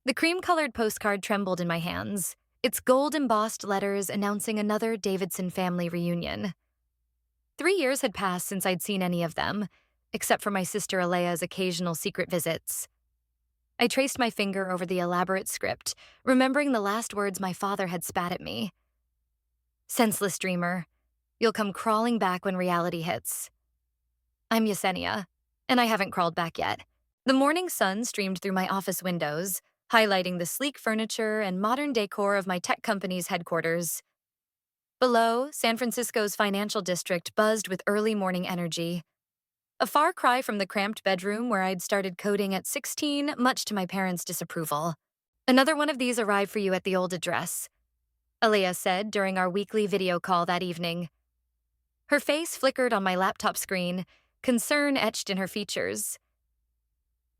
The cream-colored postcard trembled in my hands, its gold-embossed letters announcing another Davidson family reunion. 3 years had passed since I'd seen any of them, except for my sister Alea's occasional secret visits. I traced my finger over the elaborate script, remembering the last words my father had spat at me. Senseless dreamer, you'll come crawling back when reality hits. I'm Yesenia, and I haven't crawled back yet. The morning sun streamed through my office windows, highlighting the sleek furniture and modern decor of my tech company's headquarters. Below, San Francisco's financial district buzzed with early morning energy. A far cry from the cramped bedroom where I'd started coding at 16, much to my parents' disapproval. Another one of these arrived for you at the old address, Alea said during our weekly video call that evening. Her face flickered on my laptop screen, concern etched in her features.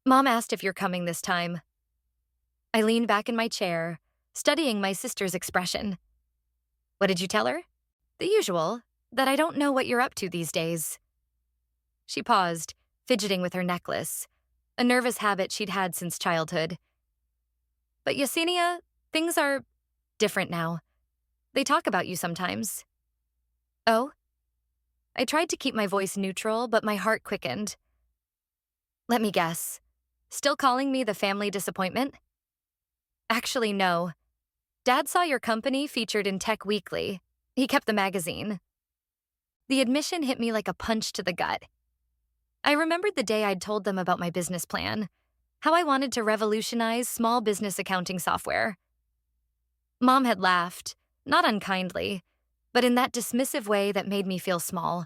Mom asked if you're coming this time. I leaned back in my chair, studying my sister's expression. What did you tell her? The usual, that I don't know what you're up to these days. She paused, fidgeting with her necklace, a nervous habit she'd had since childhood. But Yesenia, things are different now. They talk about you sometimes. Oh? I tried to keep my voice neutral, but my heart quickened. Let me guess. Still calling me the family disappointment? Actually, no. Dad saw your company featured in Tech Weekly. He kept the magazine. The admission hit me like a punch to the gut. I remembered the day I'd told them about my business plan, how I wanted to revolutionize small business accounting software. Mom had laughed, not unkindly, but in that dismissive way that made me feel small.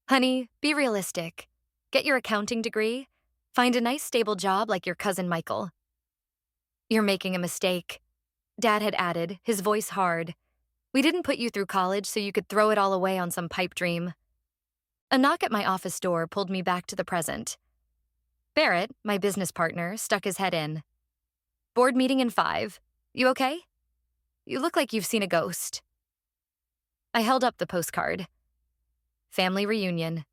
Honey, be realistic. Get your accounting degree. Find a nice stable job like your cousin Michael. You're making a mistake, Dad had added, his voice hard. We didn't put you through college so you could throw it all away on some pipe dream. A knock at my office door pulled me back to the present. Barrett, my business partner, stuck his head in. Board meeting in 5. You okay? You look like you've seen a ghost. I held up the postcard. Family reunion.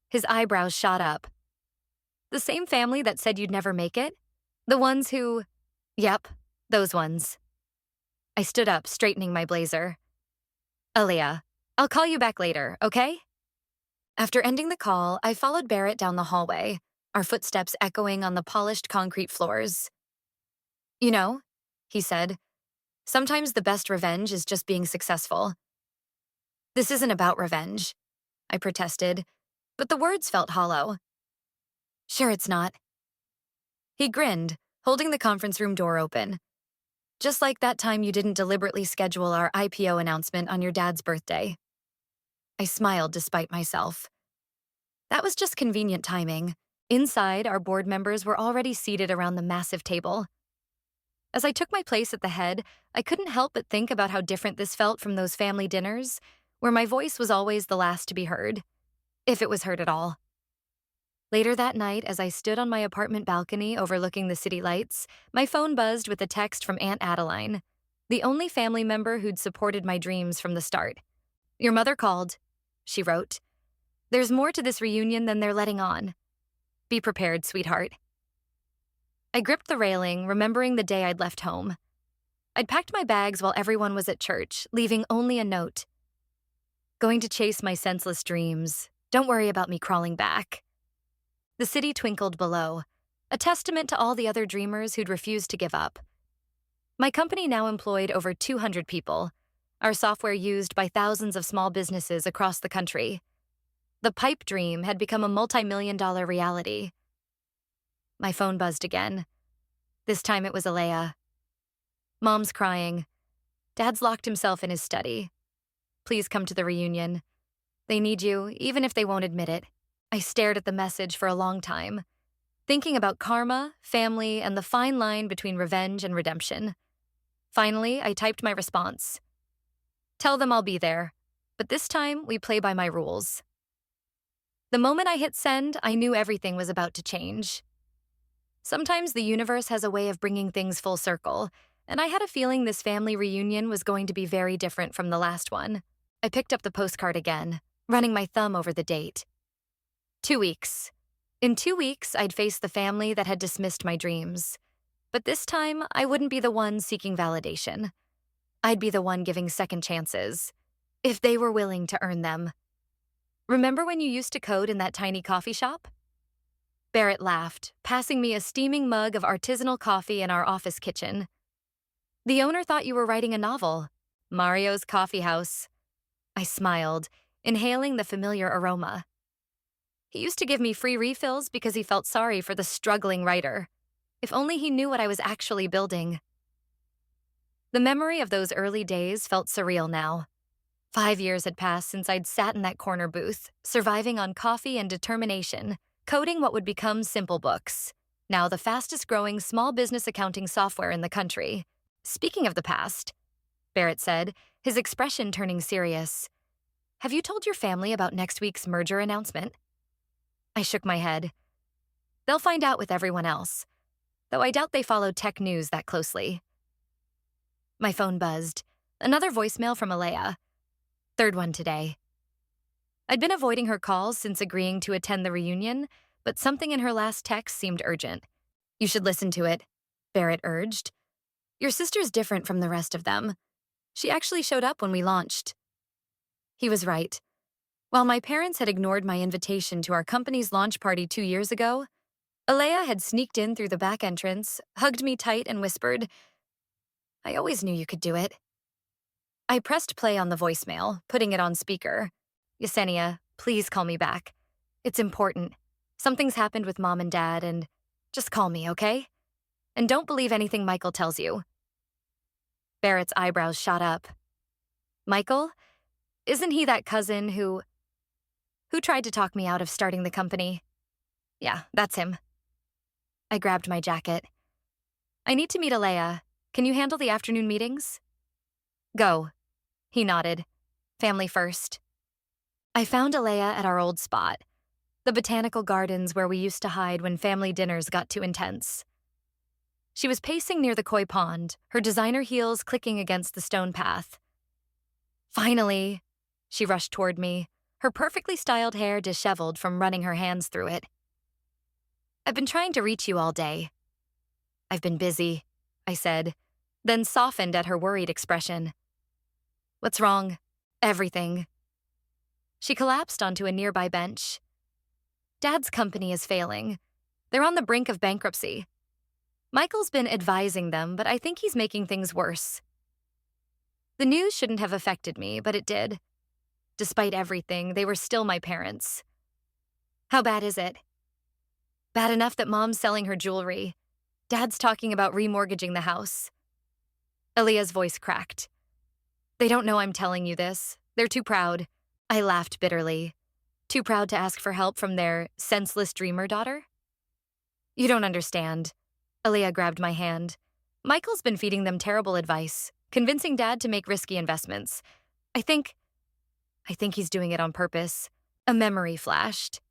His eyebrows shot up. The same family that said you'd never make it? The ones who... Yep, those ones. I stood up, straightening my blazer. Alea, I'll call you back later, okay? After ending the call, I followed Barrett down the hallway, our footsteps echoing on the polished concrete floors. You know, he said, sometimes the best revenge is just being successful. This isn't about revenge, I protested, but the words felt hollow. Sure it's not. He grinned, holding the conference room door open. Just like that time you didn't deliberately schedule our IPO announcement on your dad's birthday. I smiled despite myself. That was just convenient timing. Inside, our board members were already seated around the massive table. As I took my place at the head, I couldn't help but think about how different this felt from those family dinners, where my voice was always the last to be heard, if it was heard at all. Later that night, as I stood on my apartment balcony overlooking the city lights, my phone buzzed with a text from Aunt Adeline, the only family member who'd supported my dreams from the start. Your mother called, she wrote. There's more to this reunion than they're letting on. Be prepared, sweetheart. I gripped the railing, remembering the day I'd left home. I'd packed my bags while everyone was at church, leaving only a note. Going to chase my senseless dreams. Don't worry about me crawling back. The city twinkled below, a testament to all the other dreamers who'd refused to give up. My company now employed over 200 people, our software used by thousands of small businesses across the country. The pipe dream had become a multi-million-dollar reality. My phone buzzed again. This time it was Alea. Mom's crying. Dad's locked himself in his study. Please come to the reunion. They need you, even if they won't admit it. I stared at the message for a long time, thinking about karma, family, and the fine line between revenge and redemption. Finally, I typed my response. Tell them I'll be there, but this time we play by my rules. The moment I hit send, I knew everything was about to change. Sometimes the universe has a way of bringing things full circle, and I had a feeling this family reunion was going to be very different from the last one. I picked up the postcard again, running my thumb over the date. 2 weeks. In 2 weeks, I'd face the family that had dismissed my dreams. But this time, I wouldn't be the one seeking validation. I'd be the one giving second chances, if they were willing to earn them. Remember when you used to code in that tiny coffee shop? Barrett laughed, passing me a steaming mug of artisanal coffee in our office kitchen. The owner thought you were writing a novel, Mario's Coffee House. I smiled, inhaling the familiar aroma. He used to give me free refills because he felt sorry for the struggling writer. If only he knew what I was actually building. The memory of those early days felt surreal now. 5 years had passed since I'd sat in that corner booth, surviving on coffee and determination, coding what would become Simple Books, now the fastest-growing small business accounting software in the country. Speaking of the past, Barrett said, his expression turning serious, have you told your family about next week's merger announcement? I shook my head. They'll find out with everyone else, though I doubt they follow tech news that closely. My phone buzzed. Another voicemail from Alea. Third one today. I'd been avoiding her calls since agreeing to attend the reunion, but something in her last text seemed urgent. You should listen to it, Barrett urged. Your sister's different from the rest of them. She actually showed up when we launched. He was right. While my parents had ignored my invitation to our company's launch party 2 years ago, Alea had sneaked in through the back entrance, hugged me tight, and whispered, I always knew you could do it. I pressed play on the voicemail, putting it on speaker. Yesenia, please call me back. It's important. Something's happened with Mom and Dad, and just call me, okay? And don't believe anything Michael tells you. Barrett's eyebrows shot up. Michael? Isn't he that cousin who tried to talk me out of starting the company? Yeah, that's him. I grabbed my jacket. I need to meet Alea. Can you handle the afternoon meetings? Go. He nodded. Family first. I found Alea at our old spot, the botanical gardens where we used to hide when family dinners got too intense. She was pacing near the koi pond, her designer heels clicking against the stone path. Finally, she rushed toward me, her perfectly styled hair disheveled from running her hands through it. I've been trying to reach you all day. I've been busy, I said, then softened at her worried expression. What's wrong? Everything. She collapsed onto a nearby bench. Dad's company is failing. They're on the brink of bankruptcy. Michael's been advising them, but I think he's making things worse. The news shouldn't have affected me, but it did. Despite everything, they were still my parents. How bad is it? Bad enough that Mom's selling her jewelry. Dad's talking about remortgaging the house. Aaliyah's voice cracked. They don't know I'm telling you this. They're too proud. I laughed bitterly. Too proud to ask for help from their senseless dreamer daughter? You don't understand. Aaliyah grabbed my hand. Michael's been feeding them terrible advice, convincing Dad to make risky investments. I think he's doing it on purpose. A memory flashed.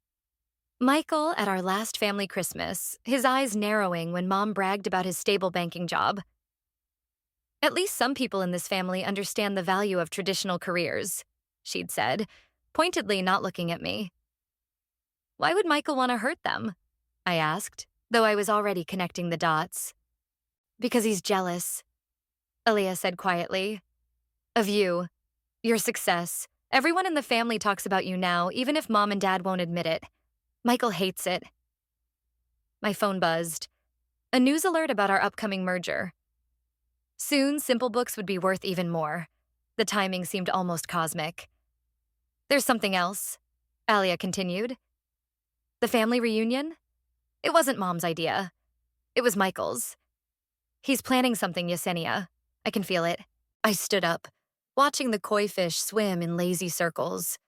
Michael at our last family Christmas, his eyes narrowing when Mom bragged about his stable banking job. At least some people in this family understand the value of traditional careers, she'd said, pointedly not looking at me. Why would Michael want to hurt them? I asked, though I was already connecting the dots. Because he's jealous, Aaliyah said quietly. Of you, your success. Everyone in the family talks about you now, even if Mom and Dad won't admit it. Michael hates it. My phone buzzed. A news alert about our upcoming merger. Soon, Simple Books would be worth even more. The timing seemed almost cosmic. There's something else, Alia continued. The family reunion? It wasn't Mom's idea. It was Michael's. He's planning something, Yesenia. I can feel it. I stood up, watching the koi fish swim in lazy circles.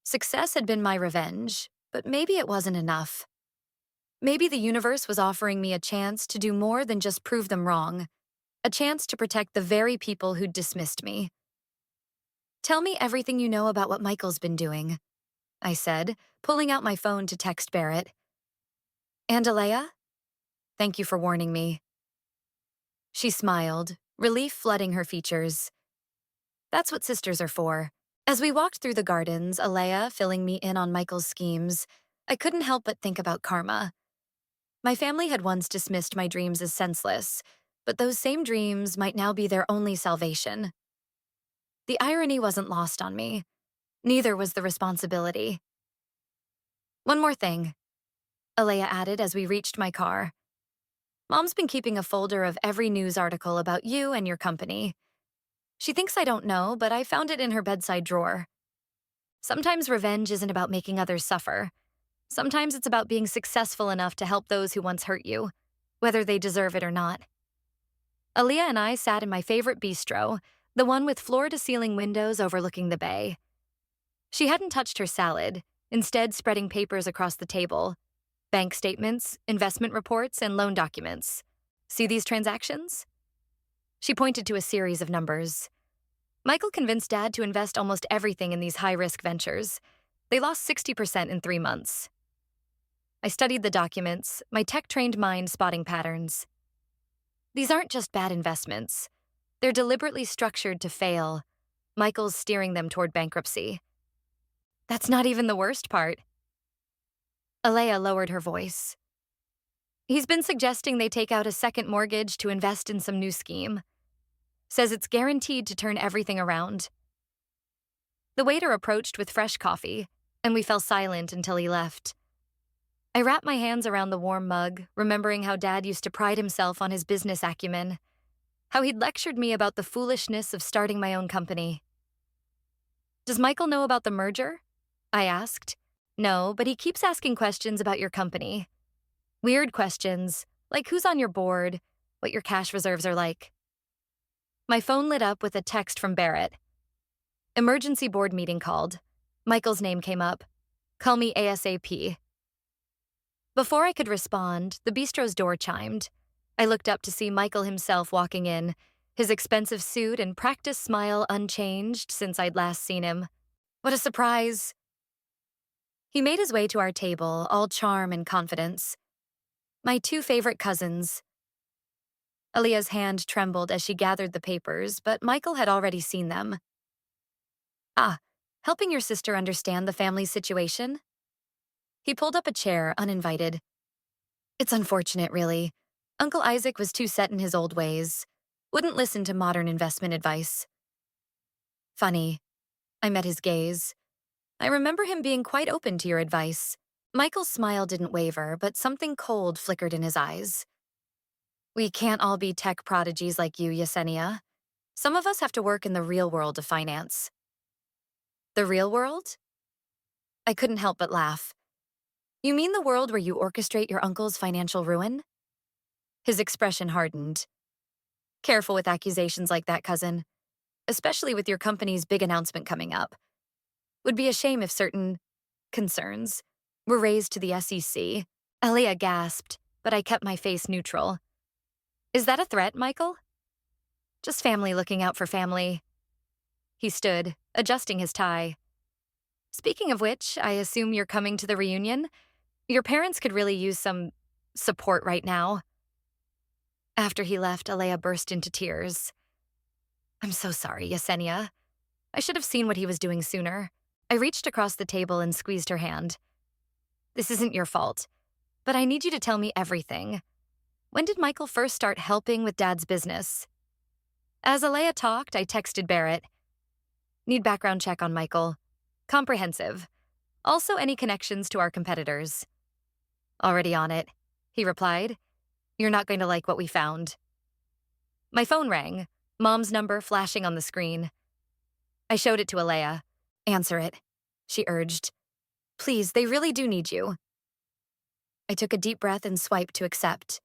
Success had been my revenge, but maybe it wasn't enough. Maybe the universe was offering me a chance to do more than just prove them wrong, a chance to protect the very people who'd dismissed me. Tell me everything you know about what Michael's been doing, I said, pulling out my phone to text Barrett. And Alea? Thank you for warning me. She smiled, relief flooding her features. That's what sisters are for. As we walked through the gardens, Alea filling me in on Michael's schemes, I couldn't help but think about karma. My family had once dismissed my dreams as senseless, but those same dreams might now be their only salvation. The irony wasn't lost on me. Neither was the responsibility. One more thing, Alea added as we reached my car. Mom's been keeping a folder of every news article about you and your company. She thinks I don't know, but I found it in her bedside drawer. Sometimes revenge isn't about making others suffer. Sometimes it's about being successful enough to help those who once hurt you, whether they deserve it or not. Aaliyah and I sat in my favorite bistro, the one with floor-to-ceiling windows overlooking the bay. She hadn't touched her salad, instead spreading papers across the table. Bank statements, investment reports, and loan documents. See these transactions? She pointed to a series of numbers. Michael convinced Dad to invest almost everything in these high-risk ventures. They lost 60% in 3 months. I studied the documents, my tech-trained mind spotting patterns. These aren't just bad investments. They're deliberately structured to fail. Michael's steering them toward bankruptcy. That's not even the worst part. Alea lowered her voice. He's been suggesting they take out a second mortgage to invest in some new scheme. Says it's guaranteed to turn everything around. The waiter approached with fresh coffee, and we fell silent until he left. I wrapped my hands around the warm mug, remembering how Dad used to pride himself on his business acumen, how he'd lectured me about the foolishness of starting my own company. Does Michael know about the merger? I asked. No, but he keeps asking questions about your company. Weird questions, like who's on your board, what your cash reserves are like. My phone lit up with a text from Barrett. Emergency board meeting called. Michael's name came up. Call me ASAP. Before I could respond, the bistro's door chimed. I looked up to see Michael himself walking in, his expensive suit and practiced smile unchanged since I'd last seen him. What a surprise! He made his way to our table, all charm and confidence. My 2 favorite cousins. Aaliyah's hand trembled as she gathered the papers, but Michael had already seen them. Ah, helping your sister understand the family's situation? He pulled up a chair, uninvited. It's unfortunate, really. Uncle Isaac was too set in his old ways. Wouldn't listen to modern investment advice. Funny. I met his gaze. I remember him being quite open to your advice. Michael's smile didn't waver, but something cold flickered in his eyes. We can't all be tech prodigies like you, Yesenia. Some of us have to work in the real world of finance. The real world? I couldn't help but laugh. You mean the world where you orchestrate your uncle's financial ruin? His expression hardened. Careful with accusations like that, cousin. Especially with your company's big announcement coming up. Would be a shame if certain concerns were raised to the SEC. Elia gasped, but I kept my face neutral. Is that a threat, Michael? Just family looking out for family. He stood, adjusting his tie. Speaking of which, I assume you're coming to the reunion? Your parents could really use some support right now. After he left, Alea burst into tears. I'm so sorry, Yesenia. I should have seen what he was doing sooner. I reached across the table and squeezed her hand. This isn't your fault, but I need you to tell me everything. When did Michael first start helping with Dad's business? As Alea talked, I texted Barrett. Need background check on Michael. Comprehensive. Also any connections to our competitors. Already on it, he replied. You're not going to like what we found. My phone rang, Mom's number flashing on the screen. I showed it to Alea. Answer it, she urged. Please, they really do need you. I took a deep breath and swiped to accept.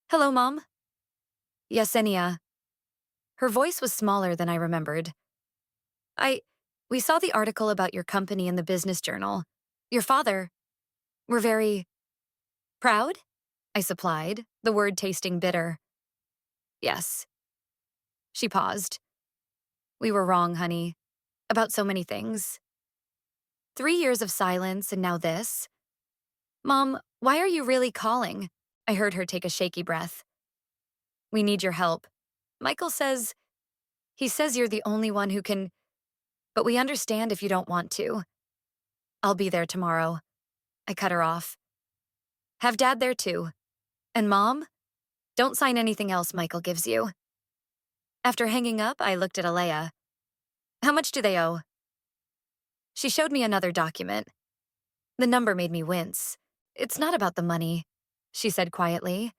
Hello, Mom. Yesenia. Her voice was smaller than I remembered. We saw the article about your company in the business journal. Your father. We're very proud? I supplied, the word tasting bitter. Yes. She paused. We were wrong, honey. About so many things. 3 years of silence and now this. Mom, why are you really calling? I heard her take a shaky breath. We need your help. Michael says you're the only one who can, but we understand if you don't want to. I'll be there tomorrow. I cut her off. Have Dad there too. And Mom, don't sign anything else Michael gives you. After hanging up, I looked at Alea. How much do they owe? She showed me another document. The number made me wince. It's not about the money, she said quietly.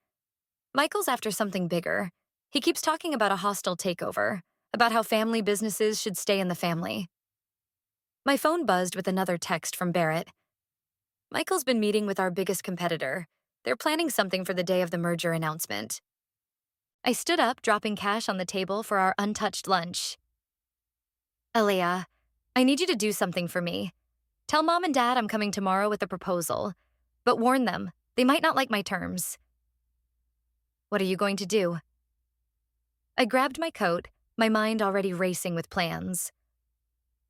Michael's after something bigger. He keeps talking about a hostile takeover, about how family businesses should stay in the family. My phone buzzed with another text from Barrett. Michael's been meeting with our biggest competitor. They're planning something for the day of the merger announcement. I stood up, dropping cash on the table for our untouched lunch. Alea, I need you to do something for me. Tell Mom and Dad I'm coming tomorrow with a proposal, but warn them, they might not like my terms. What are you going to do? I grabbed my coat, my mind already racing with plans.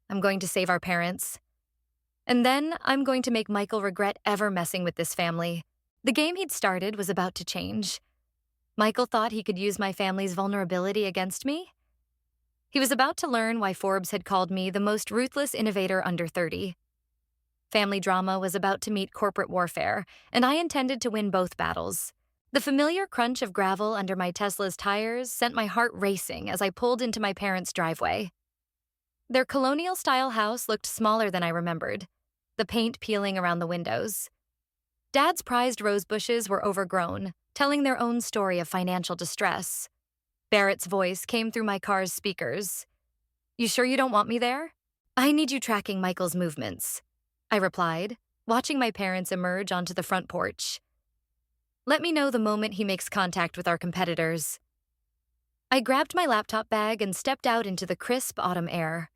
I'm going to save our parents. And then I'm going to make Michael regret ever messing with this family. The game he'd started was about to change. Michael thought he could use my family's vulnerability against me. He was about to learn why Forbes had called me the most ruthless innovator under 30. Family drama was about to meet corporate warfare, and I intended to win both battles. The familiar crunch of gravel under my Tesla's tires sent my heart racing as I pulled into my parents' driveway. Their colonial-style house looked smaller than I remembered, the paint peeling around the windows. Dad's prized rose bushes were overgrown, telling their own story of financial distress. Barrett's voice came through my car's speakers. You sure you don't want me there? I need you tracking Michael's movements, I replied, watching my parents emerge onto the front porch. Let me know the moment he makes contact with our competitors. I grabbed my laptop bag and stepped out into the crisp autumn air.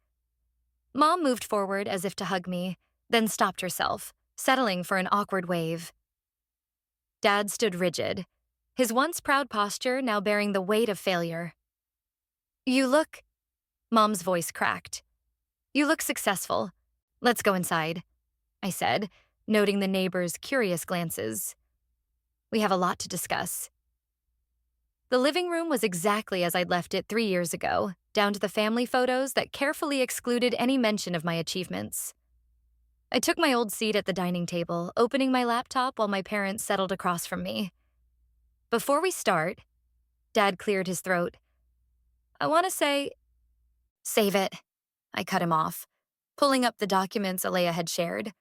Mom moved forward as if to hug me, then stopped herself, settling for an awkward wave. Dad stood rigid, his once proud posture now bearing the weight of failure. You look... Mom's voice cracked. You look successful. Let's go inside, I said, noting the neighbors' curious glances. We have a lot to discuss. The living room was exactly as I'd left it 3 years ago, down to the family photos that carefully excluded any mention of my achievements. I took my old seat at the dining table, opening my laptop while my parents settled across from me. Before we start, Dad cleared his throat. I want to say... Save it, I cut him off, pulling up the documents Alea had shared.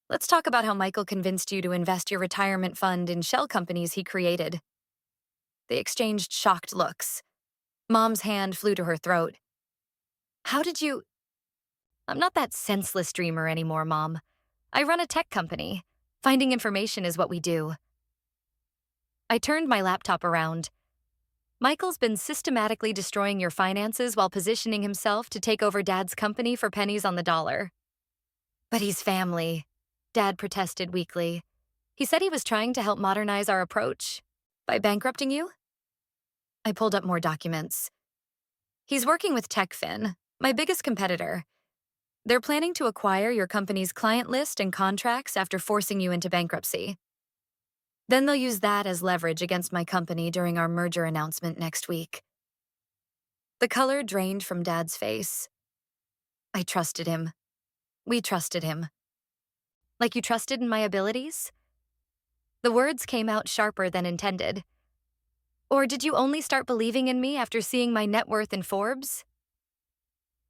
Let's talk about how Michael convinced you to invest your retirement fund in shell companies he created. They exchanged shocked looks. Mom's hand flew to her throat. How did you... I'm not that senseless dreamer anymore, Mom. I run a tech company. Finding information is what we do. I turned my laptop around. Michael's been systematically destroying your finances while positioning himself to take over Dad's company for pennies on the dollar. But he's family, Dad protested weakly. He said he was trying to help modernize our approach. By bankrupting you? I pulled up more documents. He's working with TechFin, my biggest competitor. They're planning to acquire your company's client list and contracts after forcing you into bankruptcy. Then they'll use that as leverage against my company during our merger announcement next week. The color drained from Dad's face. I trusted him. We trusted him. Like you trusted in my abilities? The words came out sharper than intended. Or did you only start believing in me after seeing my net worth in Forbes?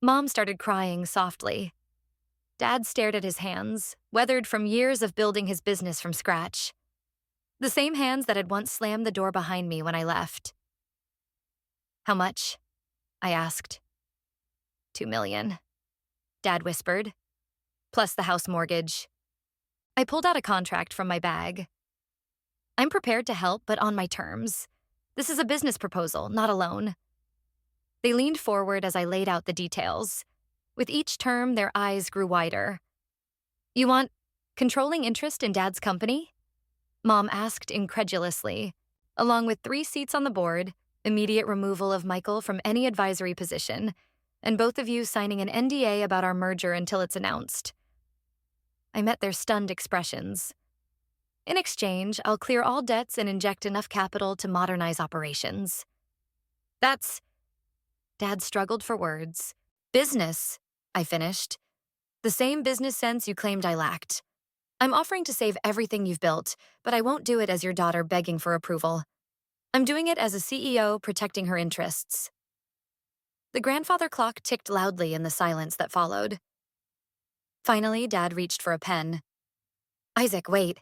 Mom started crying softly. Dad stared at his hands, weathered from years of building his business from scratch. The same hands that had once slammed the door behind me when I left. How much? I asked. $2 million, Dad whispered, plus the house mortgage. I pulled out a contract from my bag. I'm prepared to help, but on my terms. This is a business proposal, not a loan. They leaned forward as I laid out the details. With each term, their eyes grew wider. You want controlling interest in Dad's company? Mom asked incredulously. Along with 3 seats on the board, immediate removal of Michael from any advisory position, and both of you signing an NDA about our merger until it's announced. I met their stunned expressions. In exchange, I'll clear all debts and inject enough capital to modernize operations. That's... Dad struggled for words. Business, I finished. The same business sense you claimed I lacked. I'm offering to save everything you've built, but I won't do it as your daughter begging for approval. I'm doing it as a CEO protecting her interests. The grandfather clock ticked loudly in the silence that followed. Finally, Dad reached for a pen. Isaac, wait.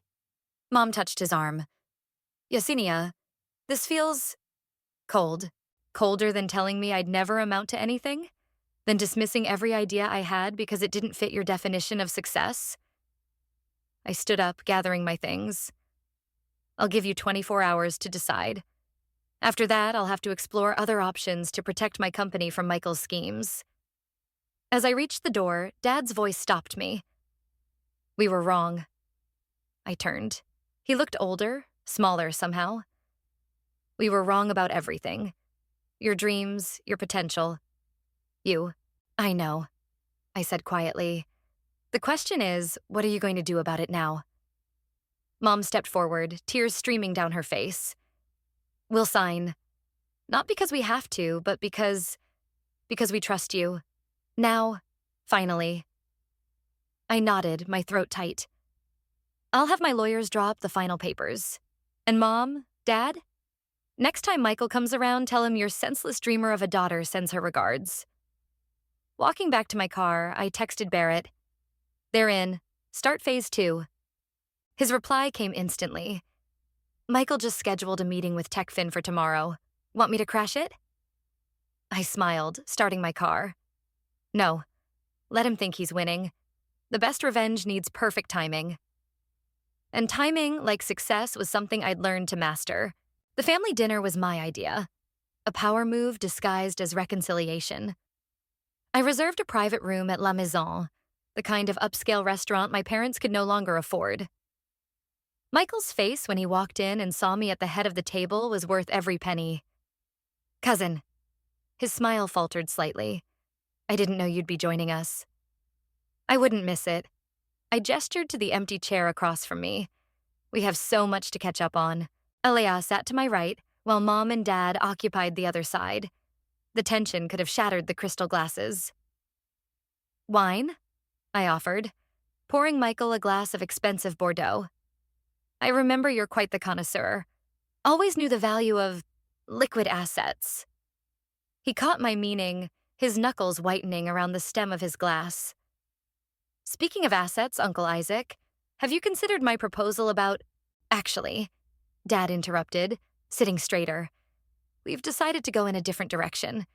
Mom touched his arm. Yesenia, this feels cold. Colder than telling me I'd never amount to anything? Than dismissing every idea I had because it didn't fit your definition of success? I stood up, gathering my things. I'll give you 24 hours to decide. After that, I'll have to explore other options to protect my company from Michael's schemes. As I reached the door, Dad's voice stopped me. We were wrong. I turned. He looked older, smaller somehow. We were wrong about everything. Your dreams, your potential. You. I know, I said quietly. The question is, what are you going to do about it now? Mom stepped forward, tears streaming down her face. We'll sign. Not because we have to, but because we trust you. Now, finally. I nodded, my throat tight. I'll have my lawyers draw up the final papers. And Mom, Dad? Next time Michael comes around, tell him your senseless dreamer of a daughter sends her regards. Walking back to my car, I texted Barrett. They're in. Start phase 2. His reply came instantly. Michael just scheduled a meeting with TechFin for tomorrow. Want me to crash it? I smiled, starting my car. No. Let him think he's winning. The best revenge needs perfect timing. And timing, like success, was something I'd learned to master. The family dinner was my idea. A power move disguised as reconciliation. I reserved a private room at La Maison, the kind of upscale restaurant my parents could no longer afford. Michael's face when he walked in and saw me at the head of the table was worth every penny. Cousin. His smile faltered slightly. I didn't know you'd be joining us. I wouldn't miss it. I gestured to the empty chair across from me. We have so much to catch up on. Alea sat to my right, while Mom and Dad occupied the other side. The tension could have shattered the crystal glasses. Wine? I offered, pouring Michael a glass of expensive Bordeaux. I remember you're quite the connoisseur. Always knew the value of liquid assets. He caught my meaning, his knuckles whitening around the stem of his glass. Speaking of assets, Uncle Isaac, have you considered my proposal about— Actually, Dad interrupted, sitting straighter. We've decided to go in a different direction.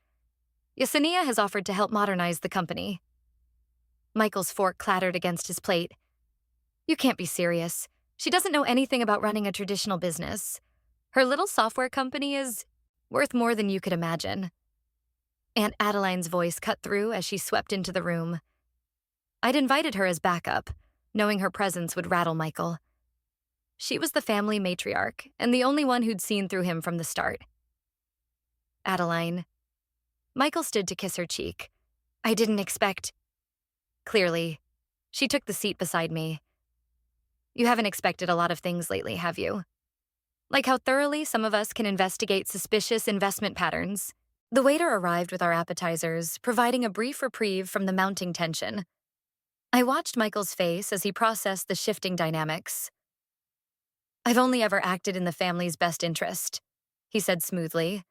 Yesenia has offered to help modernize the company. Michael's fork clattered against his plate. You can't be serious. She doesn't know anything about running a traditional business. Her little software company is worth more than you could imagine. Aunt Adeline's voice cut through as she swept into the room. I'd invited her as backup, knowing her presence would rattle Michael. She was the family matriarch, and the only one who'd seen through him from the start. Adeline. Michael stood to kiss her cheek. I didn't expect— Clearly. She took the seat beside me. You haven't expected a lot of things lately, have you? Like how thoroughly some of us can investigate suspicious investment patterns. The waiter arrived with our appetizers, providing a brief reprieve from the mounting tension. I watched Michael's face as he processed the shifting dynamics. I've only ever acted in the family's best interest, he said smoothly,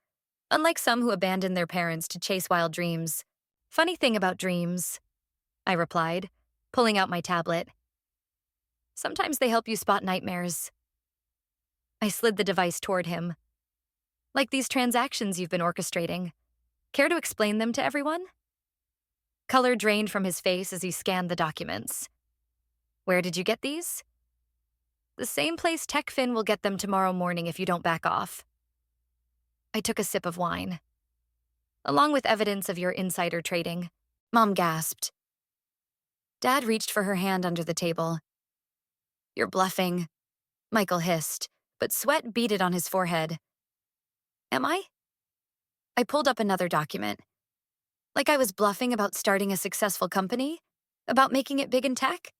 unlike some who abandon their parents to chase wild dreams. Funny thing about dreams, I replied, pulling out my tablet. Sometimes they help you spot nightmares. I slid the device toward him. Like these transactions you've been orchestrating. Care to explain them to everyone? Color drained from his face as he scanned the documents. Where did you get these? The same place TechFin will get them tomorrow morning if you don't back off. I took a sip of wine. Along with evidence of your insider trading. Mom gasped. Dad reached for her hand under the table. You're bluffing, Michael hissed, but sweat beaded on his forehead. Am I? I pulled up another document. Like I was bluffing about starting a successful company? About making it big in tech?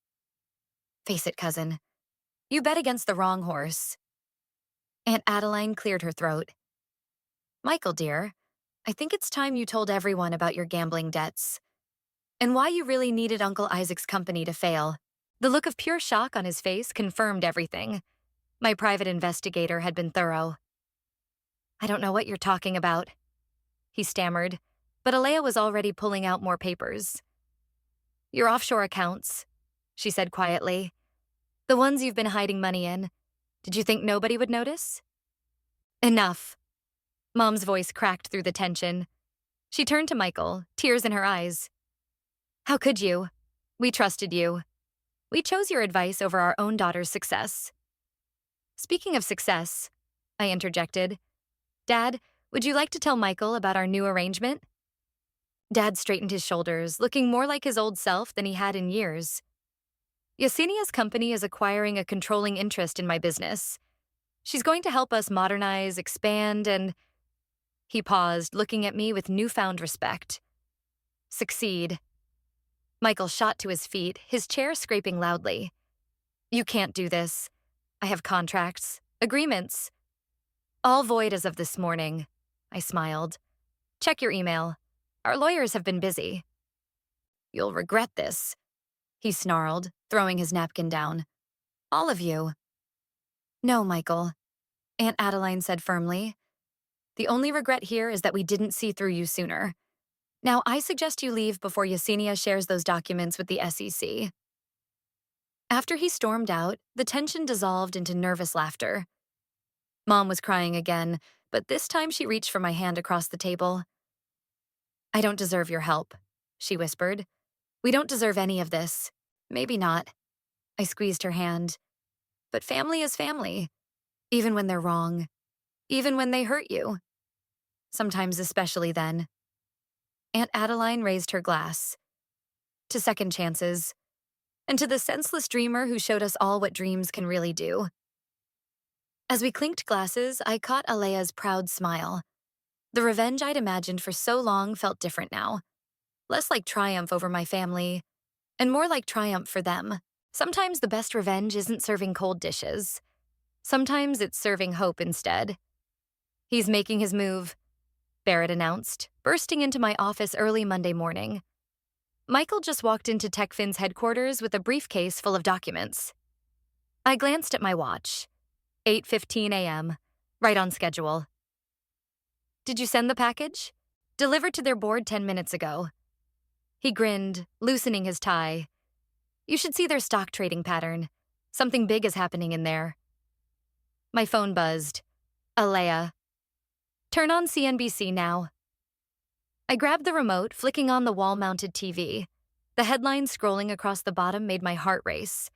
Face it, cousin. You bet against the wrong horse. Aunt Adeline cleared her throat. Michael, dear, I think it's time you told everyone about your gambling debts. And why you really needed Uncle Isaac's company to fail. The look of pure shock on his face confirmed everything. My private investigator had been thorough. "I don't know what you're talking about," he stammered, but Alea was already pulling out more papers. "Your offshore accounts," she said quietly. "The ones you've been hiding money in. Did you think nobody would notice?" "Enough." Mom's voice cracked through the tension. She turned to Michael, tears in her eyes. "How could you? We trusted you. We chose your advice over our own daughter's success." "Speaking of success," I interjected, "Dad, would you like to tell Michael about our new arrangement?" Dad straightened his shoulders, looking more like his old self than he had in years. "Yesenia's company is acquiring a controlling interest in my business. She's going to help us modernize, expand, and—" He paused, looking at me with newfound respect. "Succeed." Michael shot to his feet, his chair scraping loudly. "You can't do this. I have contracts, agreements." "All void as of this morning," I smiled. "Check your email. Our lawyers have been busy." "You'll regret this," he snarled, throwing his napkin down. "All of you." "No, Michael," Aunt Adeline said firmly. "The only regret here is that we didn't see through you sooner. Now, I suggest you leave before Yesenia shares those documents with the SEC." After he stormed out, the tension dissolved into nervous laughter. Mom was crying again, but this time she reached for my hand across the table. "I don't deserve your help," she whispered. "We don't deserve any of this. Maybe not." I squeezed her hand. "But family is family, even when they're wrong, even when they hurt you. Sometimes especially then." Aunt Adeline raised her glass. "To second chances, and to the senseless dreamer who showed us all what dreams can really do." As we clinked glasses, I caught Alea's proud smile. The revenge I'd imagined for so long felt different now. Less like triumph over my family, and more like triumph for them. Sometimes the best revenge isn't serving cold dishes. Sometimes it's serving hope instead. "He's making his move," Barrett announced, bursting into my office early Monday morning. Michael just walked into TechFin's headquarters with a briefcase full of documents. I glanced at my watch. 8:15 a.m., right on schedule. "Did you send the package?" "Delivered to their board 10 minutes ago." He grinned, loosening his tie. "You should see their stock trading pattern. Something big is happening in there." My phone buzzed. "Alea." "Turn on CNBC now." I grabbed the remote, flicking on the wall-mounted TV. The headline scrolling across the bottom made my heart race.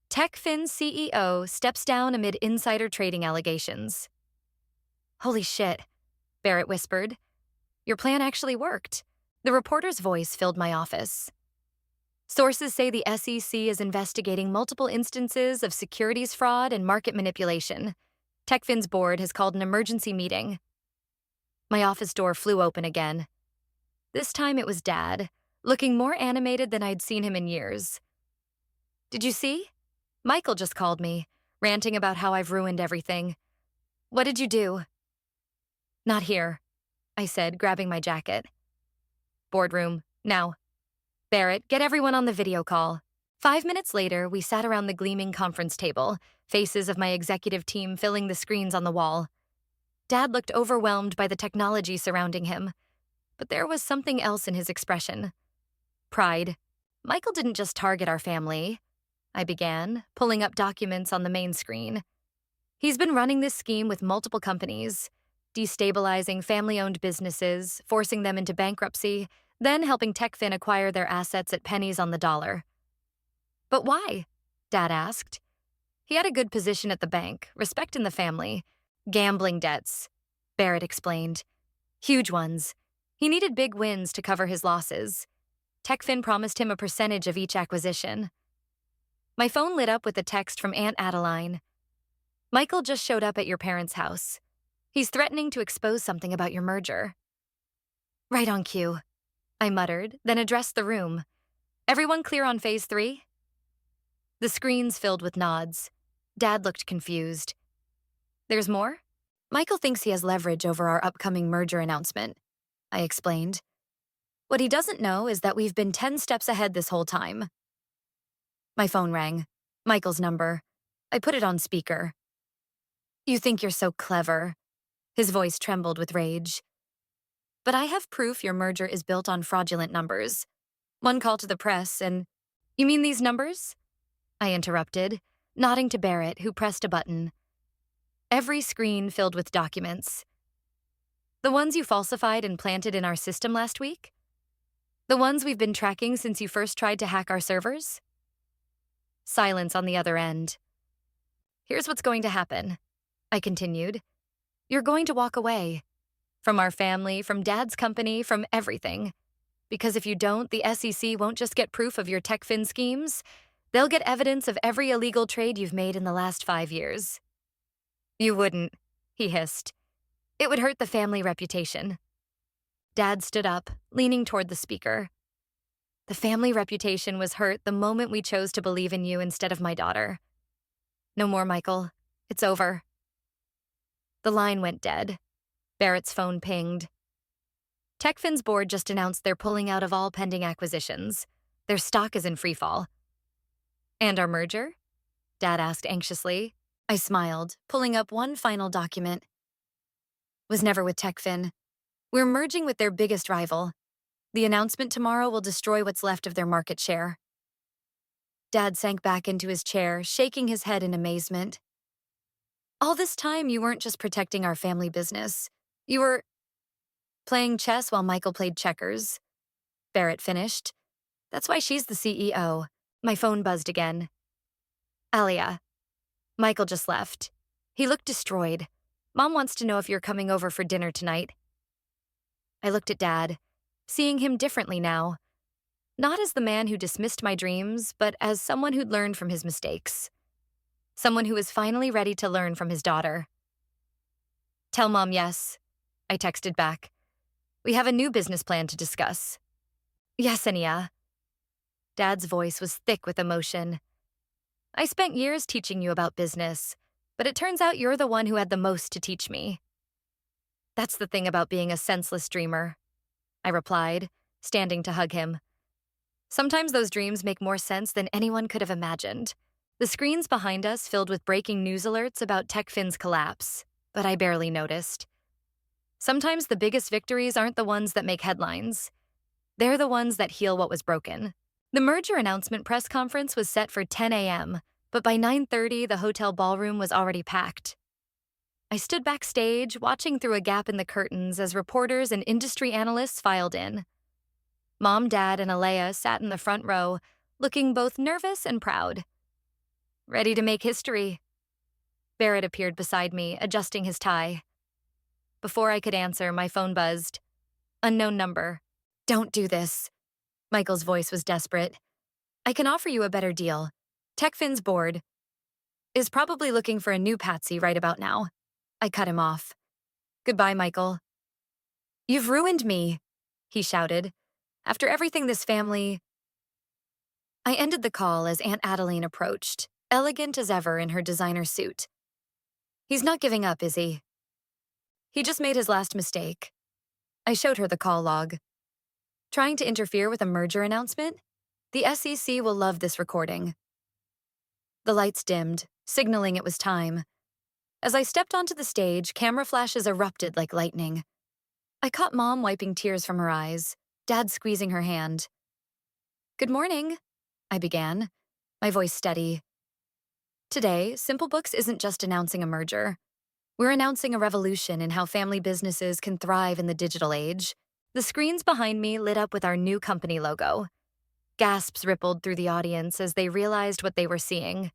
"TechFin CEO steps down amid insider trading allegations." "Holy shit," Barrett whispered. "Your plan actually worked." The reporter's voice filled my office. "Sources say the SEC is investigating multiple instances of securities fraud and market manipulation. TechFin's board has called an emergency meeting." My office door flew open again. This time it was Dad, looking more animated than I'd seen him in years. "Did you see? Michael just called me, ranting about how I've ruined everything. What did you do?" "Not here," I said, grabbing my jacket. "Boardroom, now. Barrett, get everyone on the video call." 5 minutes later, we sat around the gleaming conference table, faces of my executive team filling the screens on the wall. Dad looked overwhelmed by the technology surrounding him, but there was something else in his expression. Pride. "Michael didn't just target our family," I began, pulling up documents on the main screen. "He's been running this scheme with multiple companies, destabilizing family-owned businesses, forcing them into bankruptcy, then helping TechFin acquire their assets at pennies on the dollar." "But why?" Dad asked. "He had a good position at the bank, respect in the family. Gambling debts," Barrett explained. "Huge ones. He needed big wins to cover his losses. TechFin promised him a percentage of each acquisition." My phone lit up with a text from Aunt Adeline. "Michael just showed up at your parents' house. He's threatening to expose something about your merger." "Right on cue," I muttered, then addressed the room. "Everyone clear on phase 3? The screens filled with nods. Dad looked confused. "There's more?" "Michael thinks he has leverage over our upcoming merger announcement," I explained. "What he doesn't know is that we've been 10 steps ahead this whole time." My phone rang. Michael's number. I put it on speaker. You think you're so clever. His voice trembled with rage. But I have proof your merger is built on fraudulent numbers. One call to the press and... You mean these numbers? I interrupted, nodding to Barrett, who pressed a button. Every screen filled with documents. The ones you falsified and planted in our system last week? The ones we've been tracking since you first tried to hack our servers? Silence on the other end. Here's what's going to happen, I continued. You're going to walk away. From our family, from Dad's company, from everything. Because if you don't, the SEC won't just get proof of your TechFin schemes, they'll get evidence of every illegal trade you've made in the last 5 years. You wouldn't, he hissed. It would hurt the family reputation. Dad stood up, leaning toward the speaker. The family reputation was hurt the moment we chose to believe in you instead of my daughter. No more, Michael. It's over. The line went dead. Barrett's phone pinged. TechFin's board just announced they're pulling out of all pending acquisitions. Their stock is in freefall. And our merger? Dad asked anxiously. I smiled, pulling up one final document. Was never with TechFin. We're merging with their biggest rival. The announcement tomorrow will destroy what's left of their market share. Dad sank back into his chair, shaking his head in amazement. All this time, you weren't just protecting our family business. You were playing chess while Michael played checkers. Barrett finished. That's why she's the CEO. My phone buzzed again. Alia. Michael just left. He looked destroyed. Mom wants to know if you're coming over for dinner tonight. I looked at Dad, seeing him differently now. Not as the man who dismissed my dreams, but as someone who'd learned from his mistakes. Someone who was finally ready to learn from his daughter. Tell Mom yes, I texted back. We have a new business plan to discuss. Yes, Ania. Dad's voice was thick with emotion. I spent years teaching you about business, but it turns out you're the one who had the most to teach me. That's the thing about being a senseless dreamer, I replied, standing to hug him. Sometimes those dreams make more sense than anyone could have imagined. The screens behind us filled with breaking news alerts about TechFin's collapse, but I barely noticed. Sometimes the biggest victories aren't the ones that make headlines. They're the ones that heal what was broken. The merger announcement press conference was set for 10 a.m., but by 9:30, the hotel ballroom was already packed. I stood backstage, watching through a gap in the curtains as reporters and industry analysts filed in. Mom, Dad, and Alea sat in the front row, looking both nervous and proud. Ready to make history. Barrett appeared beside me, adjusting his tie. Before I could answer, my phone buzzed. Unknown number. Don't do this. Michael's voice was desperate. I can offer you a better deal. TechFin's board is probably looking for a new patsy right about now. I cut him off. Goodbye, Michael. You've ruined me, he shouted. After everything this family... I ended the call as Aunt Adeline approached, elegant as ever in her designer suit. He's not giving up, is he? He just made his last mistake. I showed her the call log. Trying to interfere with a merger announcement? The SEC will love this recording. The lights dimmed, signaling it was time. As I stepped onto the stage, camera flashes erupted like lightning. I caught Mom wiping tears from her eyes, Dad squeezing her hand. Good morning, I began, my voice steady. Today, Simple Books isn't just announcing a merger. We're announcing a revolution in how family businesses can thrive in the digital age. The screens behind me lit up with our new company logo. Gasps rippled through the audience as they realized what they were seeing.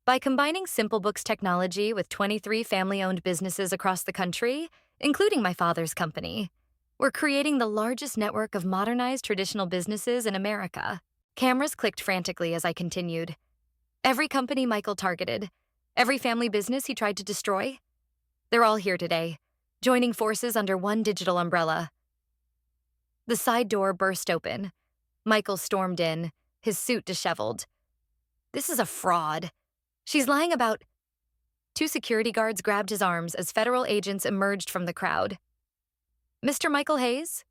By combining Simple Books technology with 23 family-owned businesses across the country, including my father's company, we're creating the largest network of modernized traditional businesses in America. Cameras clicked frantically as I continued. Every company Michael targeted, every family business he tried to destroy, they're all here today, joining forces under one digital umbrella. The side door burst open. Michael stormed in, his suit disheveled. This is a fraud. She's lying about... 2 security guards grabbed his arms as federal agents emerged from the crowd. Mr. Michael Hayes?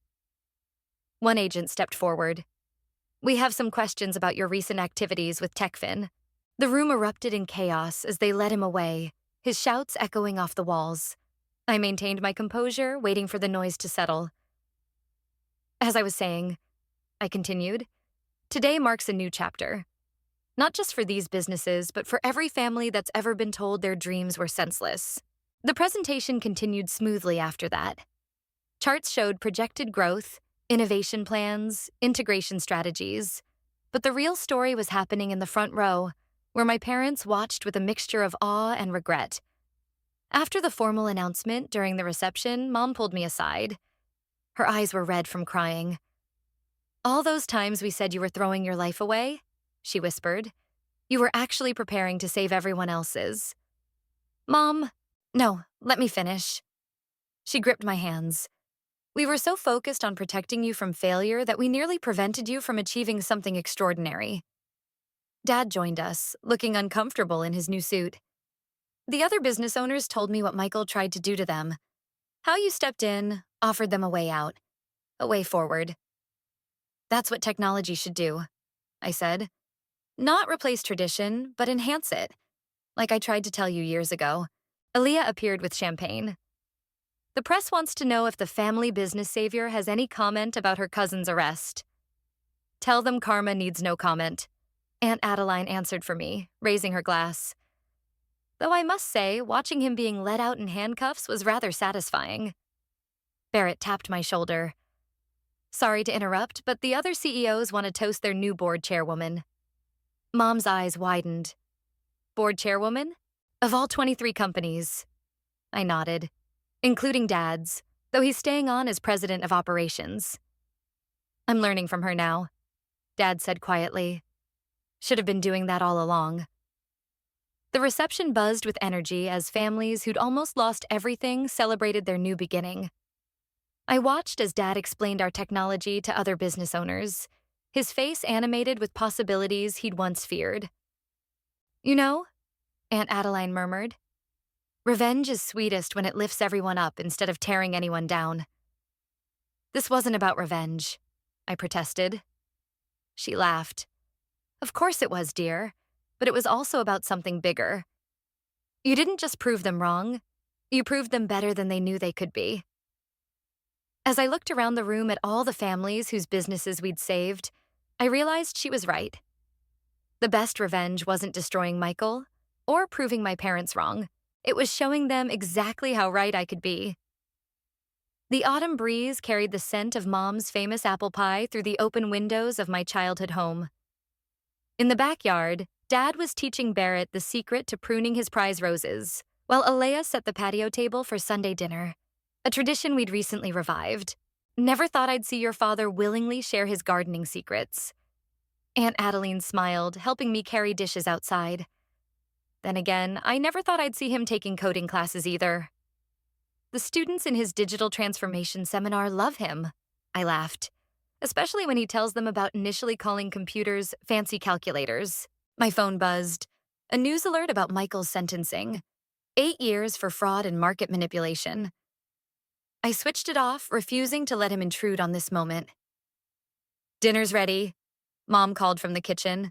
One agent stepped forward. We have some questions about your recent activities with TechFin. The room erupted in chaos as they led him away, his shouts echoing off the walls. I maintained my composure, waiting for the noise to settle. As I was saying, I continued, today marks a new chapter. Not just for these businesses, but for every family that's ever been told their dreams were senseless. The presentation continued smoothly after that. Charts showed projected growth, innovation plans, integration strategies. But the real story was happening in the front row, where my parents watched with a mixture of awe and regret. After the formal announcement during the reception, Mom pulled me aside. Her eyes were red from crying. All those times we said you were throwing your life away, she whispered. You were actually preparing to save everyone else's. Mom, no, let me finish. She gripped my hands. We were so focused on protecting you from failure that we nearly prevented you from achieving something extraordinary. Dad joined us, looking uncomfortable in his new suit. The other business owners told me what Michael tried to do to them. How you stepped in, offered them a way out, a way forward. That's what technology should do, I said. Not replace tradition, but enhance it, like I tried to tell you years ago. Aaliyah appeared with champagne. The press wants to know if the family business savior has any comment about her cousin's arrest. Tell them karma needs no comment. Aunt Adeline answered for me, raising her glass. Though I must say, watching him being led out in handcuffs was rather satisfying. Barrett tapped my shoulder. Sorry to interrupt, but the other CEOs want to toast their new board chairwoman. Mom's eyes widened. Board chairwoman? Of all 23 companies. I nodded, including Dad's, though he's staying on as president of operations. I'm learning from her now, Dad said quietly. Should have been doing that all along. The reception buzzed with energy as families who'd almost lost everything celebrated their new beginning. I watched as Dad explained our technology to other business owners, his face animated with possibilities he'd once feared. You know, Aunt Adeline murmured, revenge is sweetest when it lifts everyone up instead of tearing anyone down. This wasn't about revenge, I protested. She laughed. Of course it was, dear, but it was also about something bigger. You didn't just prove them wrong, you proved them better than they knew they could be. As I looked around the room at all the families whose businesses we'd saved, I realized she was right. The best revenge wasn't destroying Michael or proving my parents wrong. It was showing them exactly how right I could be. The autumn breeze carried the scent of Mom's famous apple pie through the open windows of my childhood home. In the backyard, Dad was teaching Barrett the secret to pruning his prize roses, while Alea set the patio table for Sunday dinner, a tradition we'd recently revived. Never thought I'd see your father willingly share his gardening secrets. Aunt Adeline smiled, helping me carry dishes outside. Then again, I never thought I'd see him taking coding classes either. The students in his digital transformation seminar love him, I laughed, especially when he tells them about initially calling computers fancy calculators. My phone buzzed. A news alert about Michael's sentencing. 8 years for fraud and market manipulation. I switched it off, refusing to let him intrude on this moment. Dinner's ready, Mom called from the kitchen.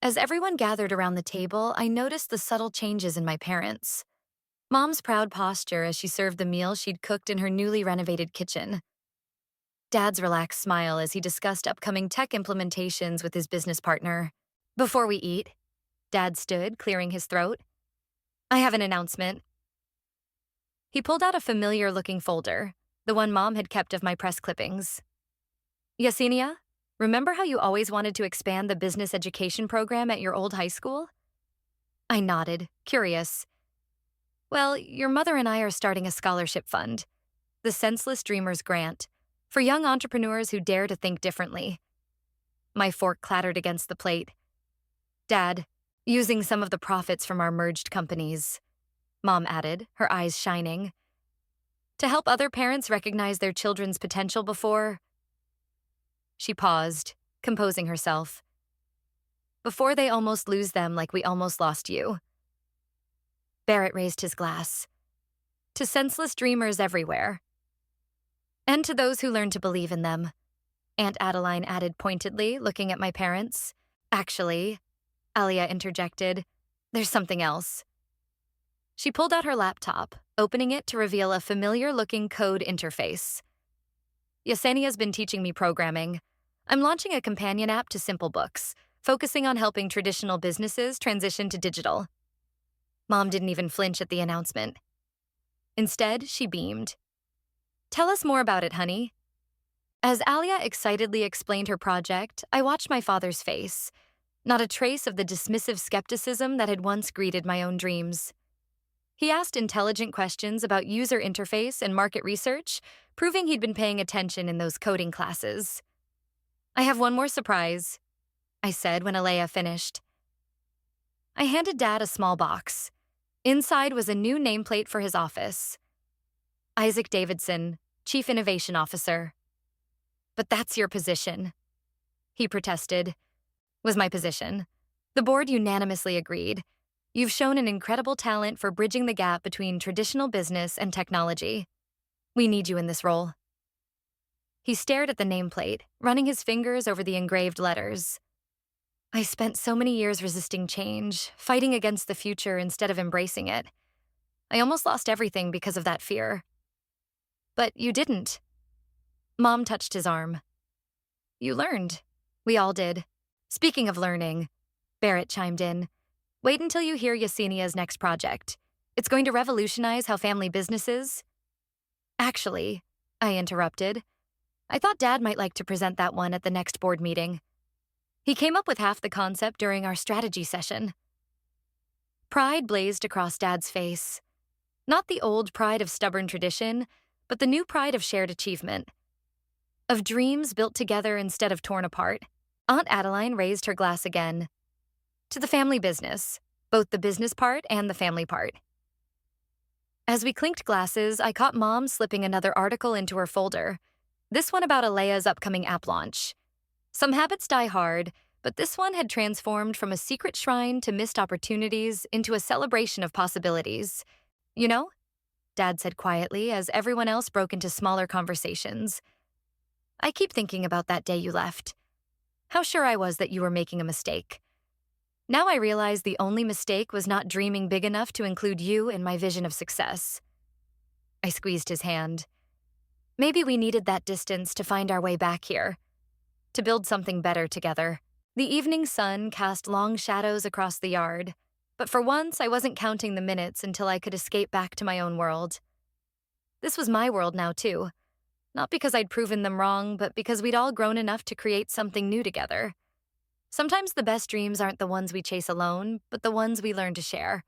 As everyone gathered around the table, I noticed the subtle changes in my parents. Mom's proud posture as she served the meal she'd cooked in her newly renovated kitchen. Dad's relaxed smile as he discussed upcoming tech implementations with his business partner. Before we eat, Dad stood, clearing his throat. I have an announcement. He pulled out a familiar-looking folder, the one Mom had kept of my press clippings. Yesenia, remember how you always wanted to expand the business education program at your old high school? I nodded, curious. Well, your mother and I are starting a scholarship fund, the Senseless Dreamers Grant, for young entrepreneurs who dare to think differently. My fork clattered against the plate. Dad, using some of the profits from our merged companies, Mom added, her eyes shining. To help other parents recognize their children's potential before... She paused, composing herself. Before they almost lose them like we almost lost you. Barrett raised his glass. To senseless dreamers everywhere. And to those who learn to believe in them. Aunt Adeline added pointedly, looking at my parents. Actually, Alia interjected, there's something else. She pulled out her laptop, opening it to reveal a familiar-looking code interface. Yesenia's been teaching me programming. I'm launching a companion app to Simple Books, focusing on helping traditional businesses transition to digital. Mom didn't even flinch at the announcement. Instead, she beamed. Tell us more about it, honey. As Alia excitedly explained her project, I watched my father's face, not a trace of the dismissive skepticism that had once greeted my own dreams. He asked intelligent questions about user interface and market research, proving he'd been paying attention in those coding classes. I have one more surprise, I said when Alea finished. I handed Dad a small box. Inside was a new nameplate for his office. Isaac Davidson, Chief Innovation Officer. But that's your position, he protested. Was my position. The board unanimously agreed. You've shown an incredible talent for bridging the gap between traditional business and technology. We need you in this role. He stared at the nameplate, running his fingers over the engraved letters. I spent so many years resisting change, fighting against the future instead of embracing it. I almost lost everything because of that fear. But you didn't. Mom touched his arm. You learned. We all did. Speaking of learning, Barrett chimed in. Wait until you hear Yesenia's next project. It's going to revolutionize how family businesses... Actually, I interrupted. I thought Dad might like to present that one at the next board meeting. He came up with half the concept during our strategy session. Pride blazed across Dad's face. Not the old pride of stubborn tradition, but the new pride of shared achievement. Of dreams built together instead of torn apart. Aunt Adeline raised her glass again. To the family business, both the business part and the family part. As we clinked glasses, I caught Mom slipping another article into her folder. This one about Alea's upcoming app launch. Some habits die hard, but this one had transformed from a secret shrine to missed opportunities into a celebration of possibilities. You know? Dad said quietly as everyone else broke into smaller conversations. I keep thinking about that day you left. How sure I was that you were making a mistake. Now I realize the only mistake was not dreaming big enough to include you in my vision of success. I squeezed his hand. Maybe we needed that distance to find our way back here, to build something better together. The evening sun cast long shadows across the yard, but for once I wasn't counting the minutes until I could escape back to my own world. This was my world now, too. Not because I'd proven them wrong, but because we'd all grown enough to create something new together. Sometimes the best dreams aren't the ones we chase alone, but the ones we learn to share.